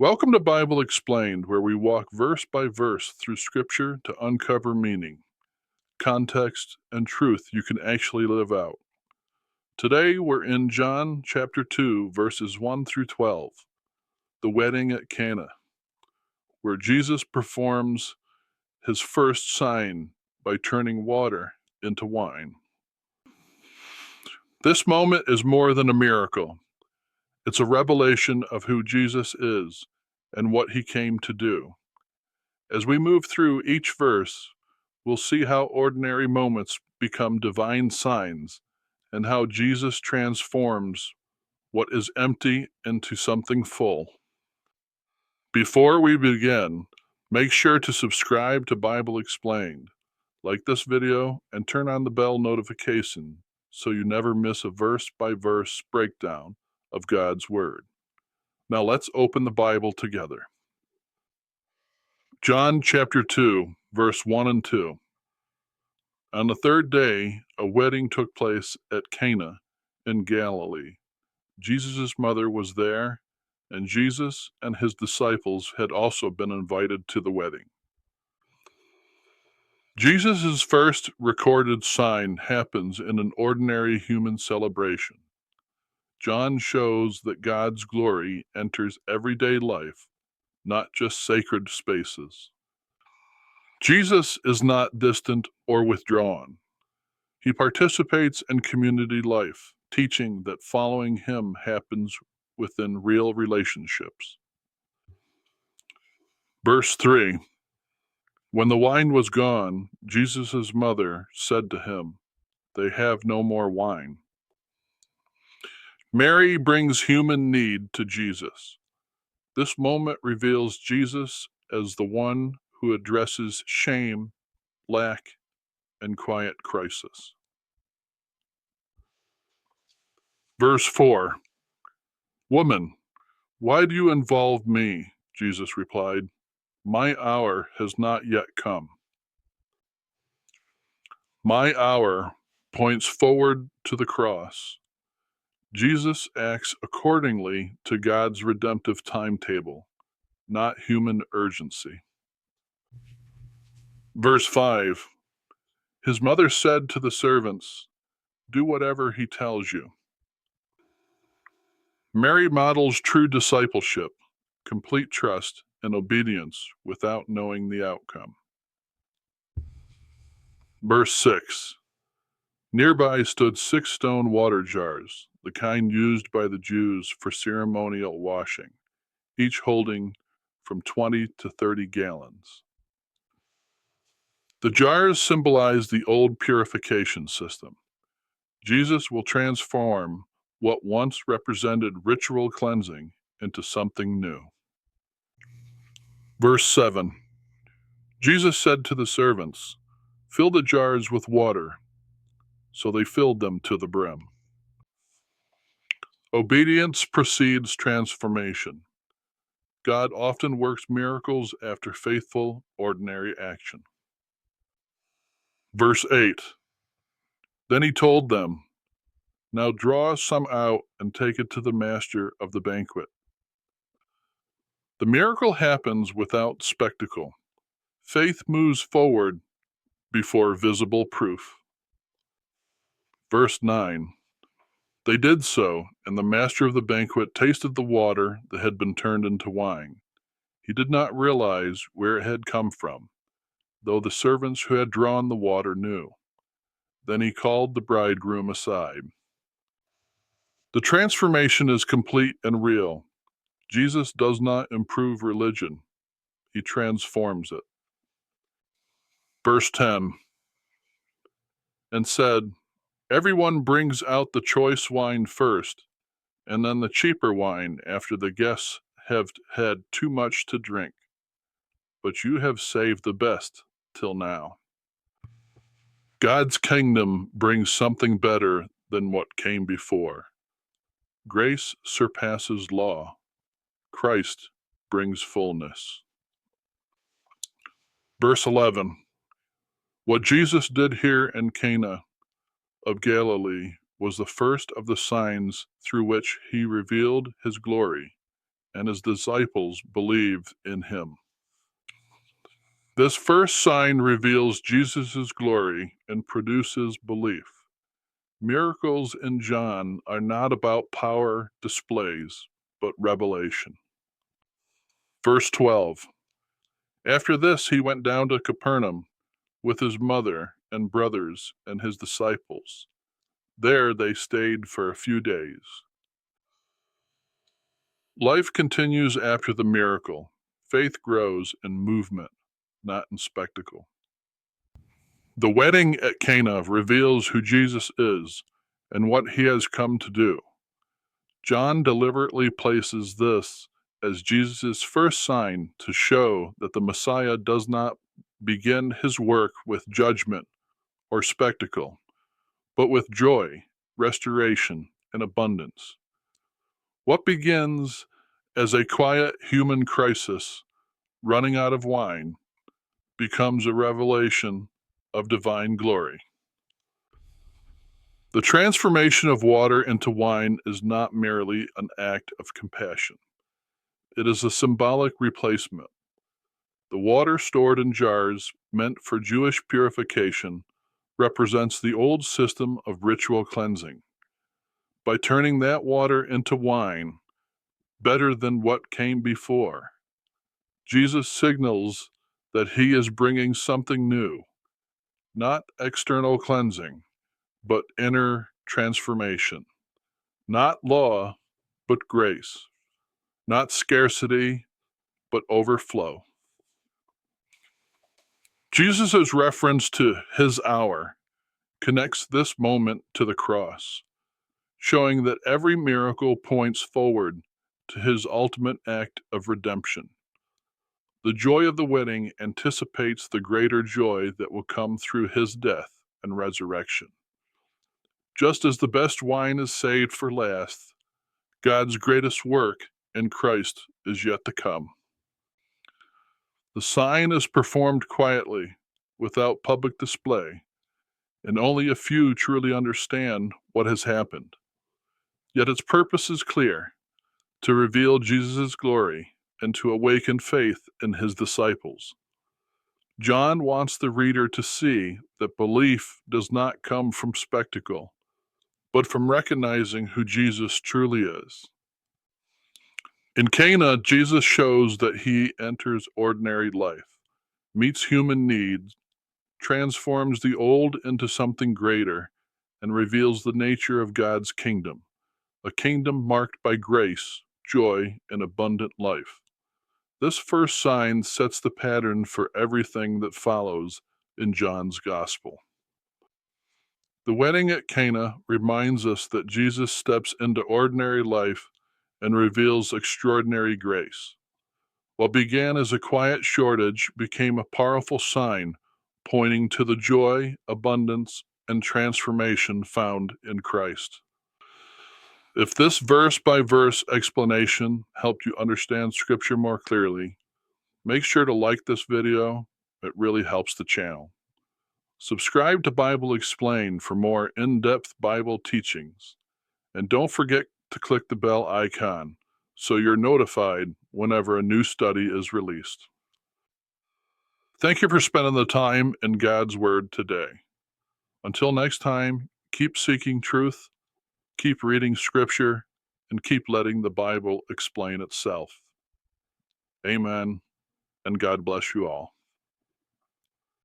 Welcome to Bible Explained, where we walk verse by verse through Scripture to uncover meaning, context, and truth you can actually live out. Today we're in John chapter 2, verses 1 through 12, the wedding at Cana, where Jesus performs his first sign by turning water into wine. This moment is more than a miracle. It's a revelation of who Jesus is and what he came to do. As we move through each verse, we'll see how ordinary moments become divine signs and how Jesus transforms what is empty into something full. Before we begin, make sure to subscribe to Bible Explained, like this video, and turn on the bell notification so you never miss a verse-by-verse breakdown of God's Word. Now let's open the Bible together. John chapter 2, verse 1 and 2. On the third day, a wedding took place at Cana in Galilee. Jesus' mother was there, and Jesus and his disciples had also been invited to the wedding. Jesus' first recorded sign happens in an ordinary human celebration. John shows that God's glory enters everyday life, not just sacred spaces. Jesus is not distant or withdrawn. He participates in community life, teaching that following him happens within real relationships. Verse 3. When the wine was gone, Jesus' mother said to him, "They have no more wine." Mary brings human need to Jesus. This moment reveals Jesus as the one who addresses shame, lack, and quiet crisis. Verse 4. "Woman, why do you involve me?" Jesus replied. "My hour has not yet come." My hour points forward to the cross. Jesus acts accordingly to God's redemptive timetable, not human urgency. Verse 5. His mother said to the servants, "Do whatever he tells you." Mary models true discipleship, complete trust, and obedience without knowing the outcome. Verse 6. Nearby stood 6 stone water jars, the kind used by the Jews for ceremonial washing, each holding from 20 to 30 gallons. The jars symbolize the old purification system. Jesus will transform what once represented ritual cleansing into something new. Verse 7. Jesus said to the servants, "Fill the jars with water." So they filled them to the brim. Obedience precedes transformation. God often works miracles after faithful, ordinary action. Verse 8. Then he told them, "Now draw some out and take it to the master of the banquet." The miracle happens without spectacle. Faith moves forward before visible proof. Verse 9. They did so, and the master of the banquet tasted the water that had been turned into wine. He did not realize where it had come from, though the servants who had drawn the water knew. Then he called the bridegroom aside. The transformation is complete and real. Jesus does not improve religion. He transforms it. Verse 10. And said, "Everyone brings out the choice wine first, and then the cheaper wine after the guests have had too much to drink. But you have saved the best till now." God's kingdom brings something better than what came before. Grace surpasses law. Christ brings fullness. Verse 11. What Jesus did here in Cana of Galilee was the first of the signs through which he revealed his glory, and his disciples believed in him. This first sign reveals Jesus' glory and produces belief. Miracles in John are not about power displays, but revelation. Verse 12. After this, he went down to Capernaum with his mother and brothers and his disciples. There they stayed for a few days. Life continues after the miracle. Faith grows in movement, not in spectacle. The wedding at Cana reveals who Jesus is and what he has come to do. John deliberately places this as Jesus' first sign to show that the Messiah does not begin his work with judgment or spectacle, but with joy, restoration, and abundance. What begins as a quiet human crisis, running out of wine, becomes a revelation of divine glory. The transformation of water into wine is not merely an act of compassion. It is a symbolic replacement. The water stored in jars meant for Jewish purification represents the old system of ritual cleansing. By turning that water into wine, better than what came before, Jesus signals that he is bringing something new, not external cleansing, but inner transformation. Not law, but grace. Not scarcity, but overflow. Jesus' reference to his hour connects this moment to the cross, showing that every miracle points forward to his ultimate act of redemption. The joy of the wedding anticipates the greater joy that will come through his death and resurrection. Just as the best wine is saved for last, God's greatest work in Christ is yet to come. The sign is performed quietly, without public display, and only a few truly understand what has happened. Yet its purpose is clear: to reveal Jesus' glory and to awaken faith in his disciples. John wants the reader to see that belief does not come from spectacle, but from recognizing who Jesus truly is. In Cana, Jesus shows that he enters ordinary life, meets human needs, transforms the old into something greater, and reveals the nature of God's kingdom, a kingdom marked by grace, joy, and abundant life. This first sign sets the pattern for everything that follows in John's Gospel. The wedding at Cana reminds us that Jesus steps into ordinary life and reveals extraordinary grace. What began as a quiet shortage became a powerful sign pointing to the joy, abundance, and transformation found in Christ. If this verse-by-verse explanation helped you understand Scripture more clearly, make sure to like this video. It really helps the channel. Subscribe to Bible Explained for more in-depth Bible teachings. And don't forget to click the bell icon so you're notified whenever a new study is released. Thank you for spending the time in God's Word today. Until next time, keep seeking truth, keep reading Scripture, and keep letting the Bible explain itself. Amen, and God bless you all.